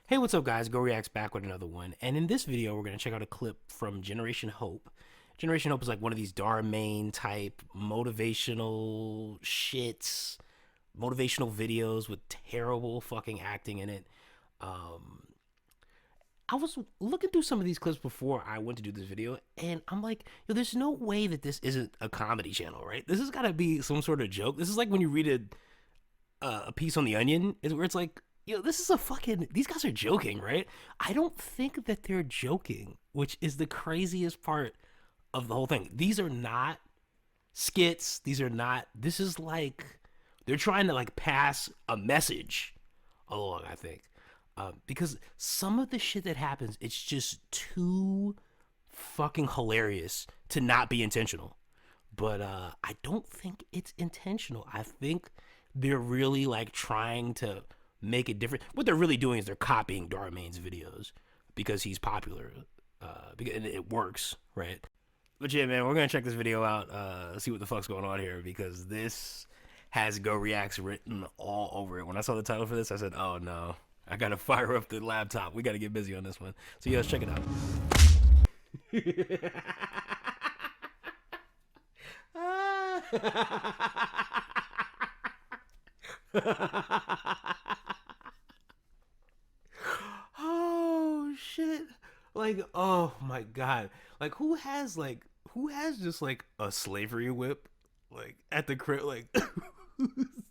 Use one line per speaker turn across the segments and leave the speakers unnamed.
Hey, what's up, guys? GoReacts back with another one. And in this video, we're going to check out a clip from Generation Hope. Generation Hope is like one of these Darmain type motivational shits, motivational videos with terrible fucking acting in it. Um, I was looking through some of these clips before I went to do this video, and I'm like, yo, there's no way that this isn't a comedy channel, right? This has got to be some sort of joke. This is like when you read a piece on The Onion, is where it's like, this is a fucking, these guys are joking, right? I don't think that they're joking, which is the craziest part of the whole thing. These are not skits. This is like, they're trying to like pass a message along, I think. Because some of the shit that happens, it's just too fucking hilarious to not be intentional. But I don't think it's intentional. I think they're really like trying to make it different. What they're really doing is they're copying Darmain's videos because he's popular, and it works, right? But yeah, man, we're gonna check this video out, see what the fuck's going on here, because this has GoReacts written all over it. When I saw the title for this, I said, oh no, I gotta fire up the laptop. We gotta get busy on this one. So yeah, let's check it out. Oh shit. Like, oh my god. Like who has just like a slavery whip like at the crib, like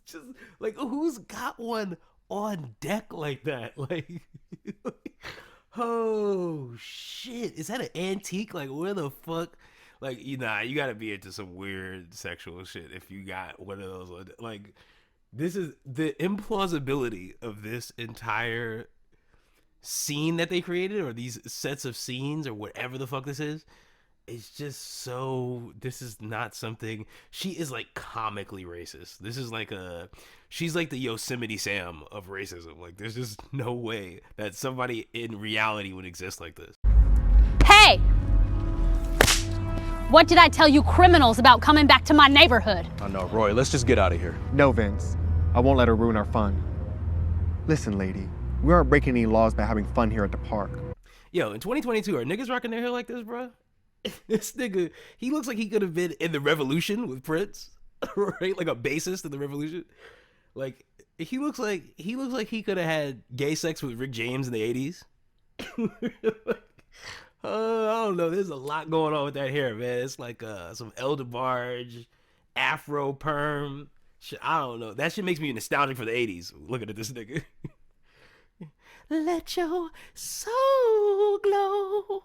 just like who's got one on deck like that? Like oh shit. Is that an antique? Like where the fuck? Like, you gotta be into some weird sexual shit if you got one of those. Like, this is the implausibility of this entire scene that they created, or these sets of scenes, or whatever the fuck this is. It's just so, this is not something. She is like comically racist. This is like she's like the Yosemite Sam of racism. Like, there's just no way that somebody in reality would exist like this.
Hey! What did I tell you criminals about coming back to my neighborhood?
Oh no, Roy, let's just get out of here.
No, Vince. I won't let her ruin our fun. Listen, lady. We aren't breaking any laws by having fun here at the park.
Yo, in 2022, are niggas rocking their hair like this, bro? This nigga, he looks like he could have been in the Revolution with Prince, right? Like a bassist in the Revolution. Like, he looks like he could have had gay sex with Rick James in the 80s. I don't know. There's a lot going on with that hair, man. It's like some El DeBarge, Afro perm. Shit, I don't know. That shit makes me nostalgic for the 80s. Looking at this nigga. Let your soul glow.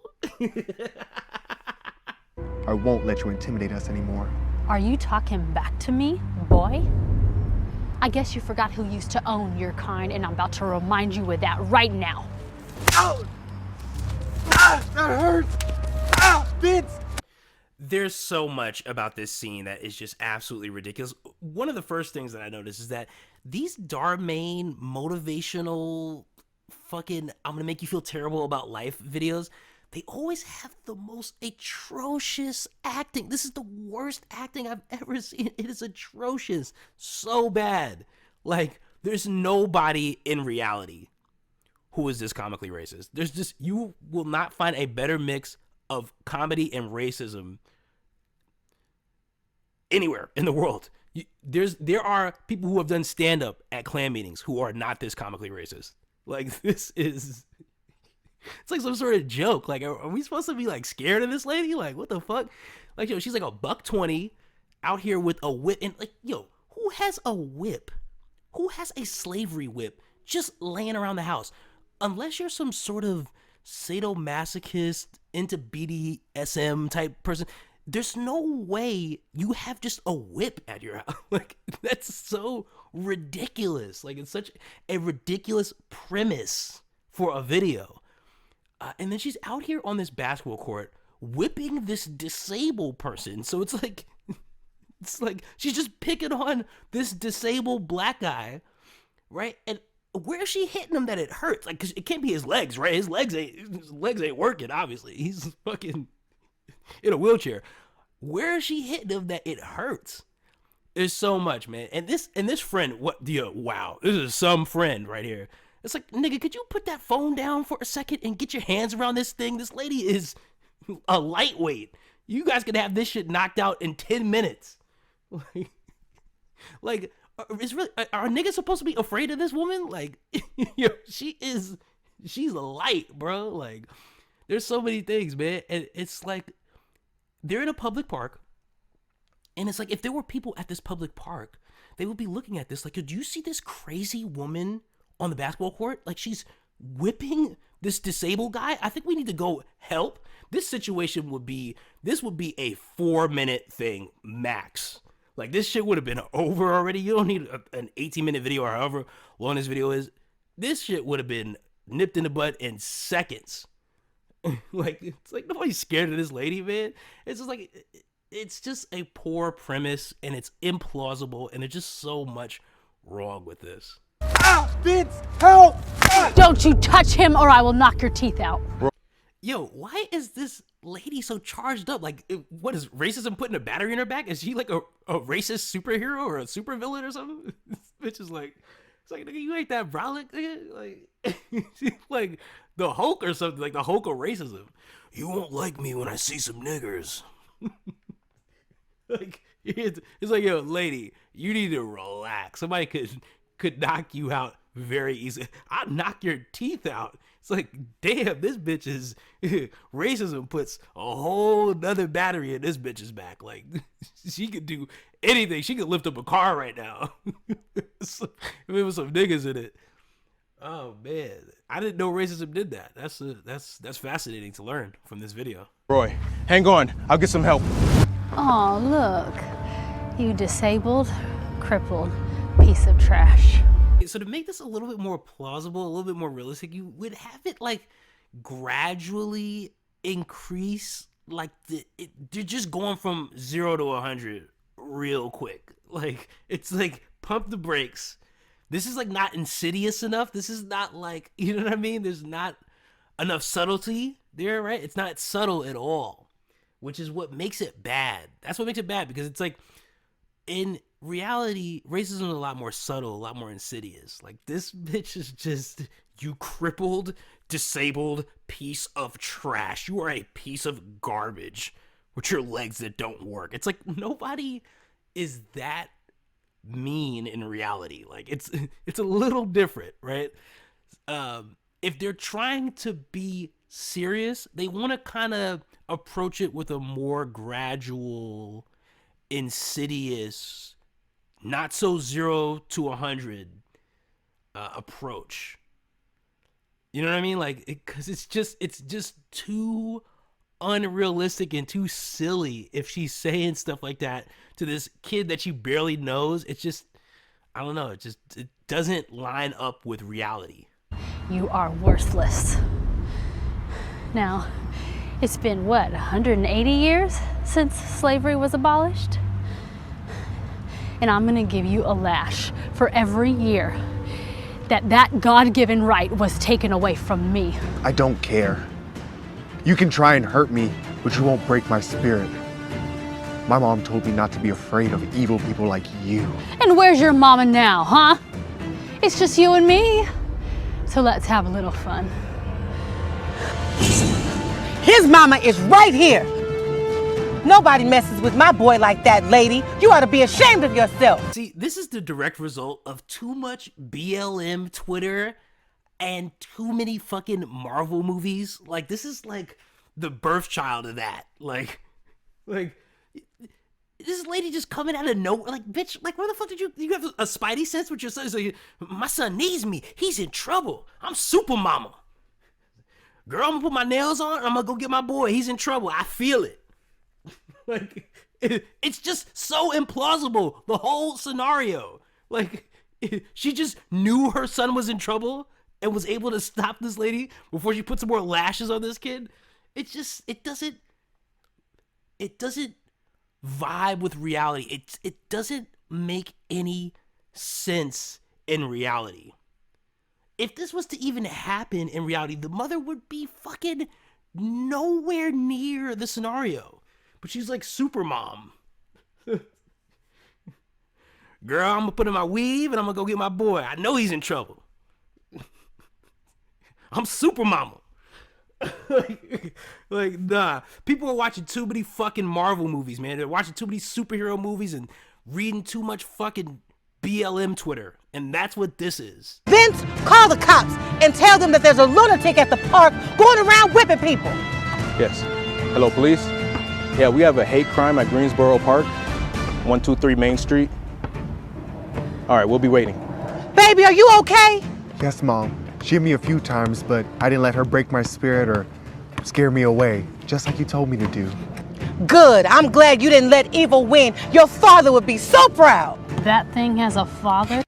I won't let you intimidate us anymore.
Are you talking back to me, boy? I guess you forgot who used to own your kind, and I'm about to remind you of that right now.
Ow! Ah, that hurts! Ah, Vince!
There's so much about this scene that is just absolutely ridiculous. One of the first things that I noticed is that these Darmain motivational fucking I'm gonna make you feel terrible about life videos, they always have the most atrocious acting. This is the worst acting I've ever seen. It is atrocious. So bad. Like, there's nobody in reality who is this comically racist. There's just, you will not find a better mix of comedy and racism anywhere in the world. There are people who have done stand-up at Klan meetings who are not this comically racist. Like, this is, it's like some sort of joke. Like, are we supposed to be like scared of this lady? Like, what the fuck? Like, yo, she's like $120 out here with a whip. And like, yo, who has a whip? Who has a slavery whip just laying around the house? Unless you're some sort of sadomasochist, into BDSM type person, there's no way you have just a whip at your house. Like, that's so ridiculous. Like, it's such a ridiculous premise for a video. And then she's out here on this basketball court whipping this disabled person. So it's like she's just picking on this disabled black guy, right? And where is she hitting him that it hurts? Like, cause it can't be his legs, right? His legs ain't working, obviously. He's fucking in a wheelchair. Where is she hitting him that it hurts? There's so much, man. And this friend, wow, this is some friend right here. It's like, nigga, could you put that phone down for a second and get your hands around this thing? This lady is a lightweight. You guys could have this shit knocked out in 10 minutes. Like, it's really, are niggas supposed to be afraid of this woman? Like, yo, she's light, bro. Like, there's so many things, man. And it's like, they're in a public park. And it's like, if there were people at this public park, they would be looking at this like, do you see this crazy woman on the basketball court? Like, she's whipping this disabled guy. I think we need to go help. This situation would be a 4-minute thing max. Like, this shit would have been over already. You don't need an 18-minute video or however long this video is. This shit would have been nipped in the butt in seconds. Like, it's like nobody's scared of this lady, man. It's just like, it's just a poor premise, and it's implausible, and there's just so much wrong with this.
Ah, Vince, help! Ah!
Don't you touch him or I will knock your teeth out.
Yo, why is this lady so charged up? Like, what is racism putting a battery in her back? Is she like a racist superhero or a supervillain or something? This bitch is like, it's like, nigga, you ain't that brolic, nigga. Like, she's like the Hulk or something, like the Hulk of racism. You won't like me when I see some niggers. Like, it's like, yo, lady, you need to relax. Somebody could knock you out very easily. I'll knock your teeth out. It's like, damn, this bitch is racism puts a whole nother battery in this bitch's back. Like, she could do anything. She could lift up a car right now. If there was some niggas in it. Oh man, I didn't know racism did that. That's fascinating to learn from this video.
Roy, hang on. I'll get some help.
Oh, look. You disabled, crippled piece of trash.
So to make this a little bit more plausible, a little bit more realistic, you would have it like gradually increase, like they're just going from 0 to 100 real quick. Like, it's like, pump the brakes. This is like not insidious enough. This is not like, you know what I mean? There's not enough subtlety there, right? It's not subtle at all, which is what makes it bad. That's what makes it bad, because it's like, in reality, racism is a lot more subtle, a lot more insidious. Like, this bitch is just, you crippled, disabled piece of trash. You are a piece of garbage with your legs that don't work. It's like, nobody is that mean in reality. Like, it's a little different, right? If they're trying to be serious, they want to kind of approach it with a more gradual, insidious, not so 0 to 100 approach. You know what I mean? Like, because it's just too unrealistic and too silly if she's saying stuff like that to this kid that she barely knows. It's just, I don't know, it doesn't line up with reality.
You are worthless. Now, it's been what, 180 years since slavery was abolished? And I'm gonna give you a lash for every year that God-given right was taken away from me.
I don't care. You can try and hurt me, but you won't break my spirit. My mom told me not to be afraid of evil people like you.
And where's your mama now, huh? It's just you and me. So let's have a little fun.
His mama is right here. Nobody messes with my boy like that, lady. You ought to be ashamed of yourself.
See, this is the direct result of too much BLM Twitter and too many fucking Marvel movies. Like, this is like the birth child of that. Like this lady just coming out of nowhere. Like, bitch, like, where the fuck did you have a spidey sense with your son? So my son needs me. He's in trouble. I'm super mama. Girl, I'm gonna put my nails on. I'm gonna go get my boy. He's in trouble. I feel it. Like, it's just so implausible, the whole scenario. Like, she just knew her son was in trouble and was able to stop this lady before she put some more lashes on this kid. It doesn't vibe with reality. It doesn't make any sense in reality. If this was to even happen in reality, the mother would be fucking nowhere near the scenario. But she's like super mom. Girl, I'm gonna put in my weave and I'm gonna go get my boy. I know he's in trouble. I'm super mama. like, nah. People are watching too many fucking Marvel movies, man. They're watching too many superhero movies and reading too much fucking BLM Twitter. And that's what this is.
Vince, call the cops and tell them that there's a lunatic at the park going around whipping people.
Yes. Hello, police? Yeah, we have a hate crime at Greensboro Park, 123 Main Street. All right, we'll be waiting.
Baby, are you okay?
Yes, Mom. She hit me a few times, but I didn't let her break my spirit or scare me away, just like you told me to do.
Good. I'm glad you didn't let evil win. Your father would be so proud.
That thing has a father?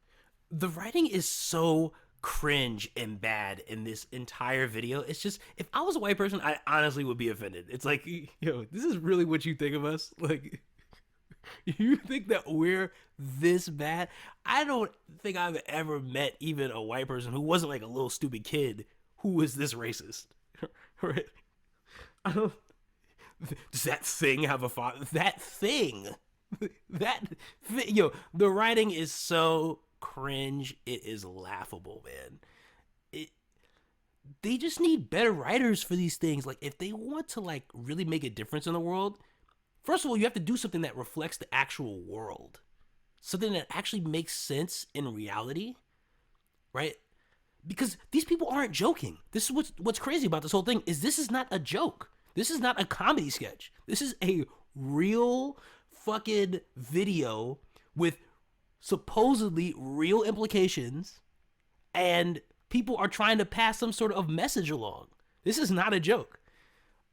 The writing is so cringe and bad in this entire video. It's just, if I was a white person, I honestly would be offended. It's like, yo, this is really what you think of us? Like, you think that we're this bad? I don't think I've ever met even a white person who wasn't like a little stupid kid who was this racist. Right? I don't. Does that thing have a father? That thing. Yo, the writing is so cringe. It is laughable, man. They just need better writers for these things. Like, if they want to like really make a difference in the world, first of all, you have to do something that reflects the actual world. Something that actually makes sense in reality, right? Because these people aren't joking. This is what's crazy about this whole thing is this is not a joke. This is not a comedy sketch. This is a real fucking video with supposedly real implications, and people are trying to pass some sort of message along. This is not a joke.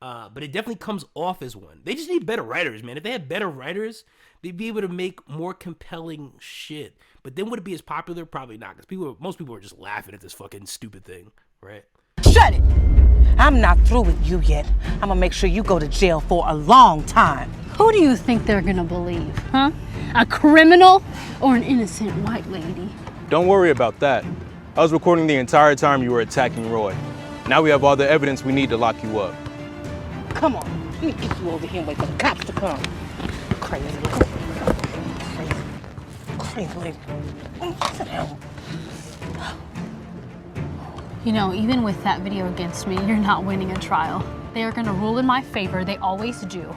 But it definitely comes off as one. They just need better writers, man. If they had better writers, they'd be able to make more compelling shit. But then would it be as popular? Probably not, because most people are just laughing at this fucking stupid thing, right?
Shut it. I'm not through with you yet. I'm gonna make sure you go to jail for a long time.
Who do you think they're gonna believe, huh? A criminal or an innocent white lady?
Don't worry about that. I was recording the entire time you were attacking Roy. Now we have all the evidence we need to lock you up.
Come on, let me get you over here and wait for the cops to come. Crazy lady. Sit down.
You know, even with that video against me, you're not winning a trial. They are gonna rule in my favor. They always do.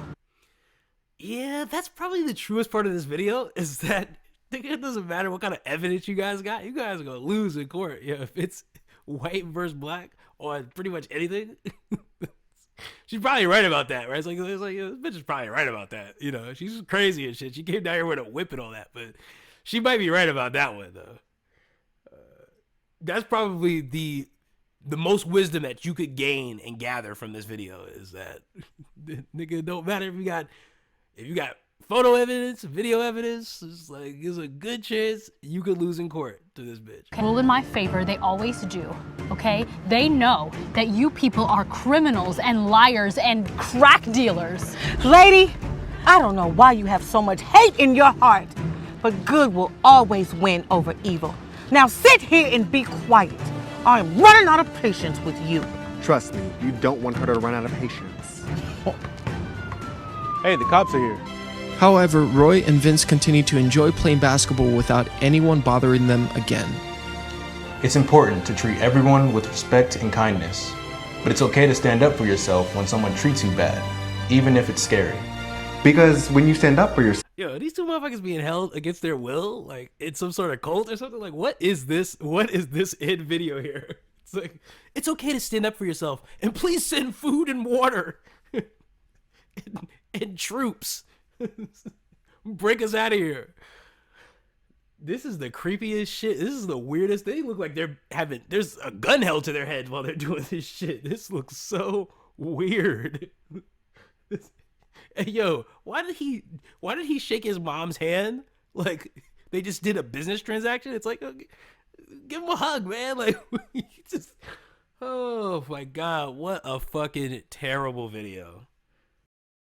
Yeah, that's probably the truest part of this video, is that it doesn't matter what kind of evidence you guys got. You guys are gonna lose in court. Yeah, if it's white versus black on pretty much anything. She's probably right about that, right? It's like this bitch is probably right about that. You know, she's crazy and shit. She came down here with a whip and all that, but she might be right about that one though. That's probably the most wisdom that you could gain and gather from this video, is that nigga, don't matter if you got photo evidence, video evidence, it's like there's a good chance you could lose in court to this bitch.
Rule in my favor. They always do. Okay? They know that you people are criminals and liars and crack dealers.
Lady, I don't know why you have so much hate in your heart, but good will always win over evil. Now sit here and be quiet. I'm running out of patience with you.
Trust me, you don't want her to run out of patience.
Hey, the cops are here.
However, Roy and Vince continue to enjoy playing basketball without anyone bothering them again.
It's important to treat everyone with respect and kindness, but it's okay to stand up for yourself when someone treats you bad, even if it's scary.
Because when you stand up for yourself,
Yo, these two motherfuckers being held against their will, like it's some sort of cult or something. Like, what is this? What is this in video here? It's like, it's okay to stand up for yourself, and please send food and water and troops. Break us out of here. This is the creepiest shit. This is the weirdest. They look like there's a gun held to their head while they're doing this shit. This looks so weird. Hey, yo, why did he shake his mom's hand like they just did a business transaction? It's like, give him a hug, man. Like, just, oh my god, what a fucking terrible video.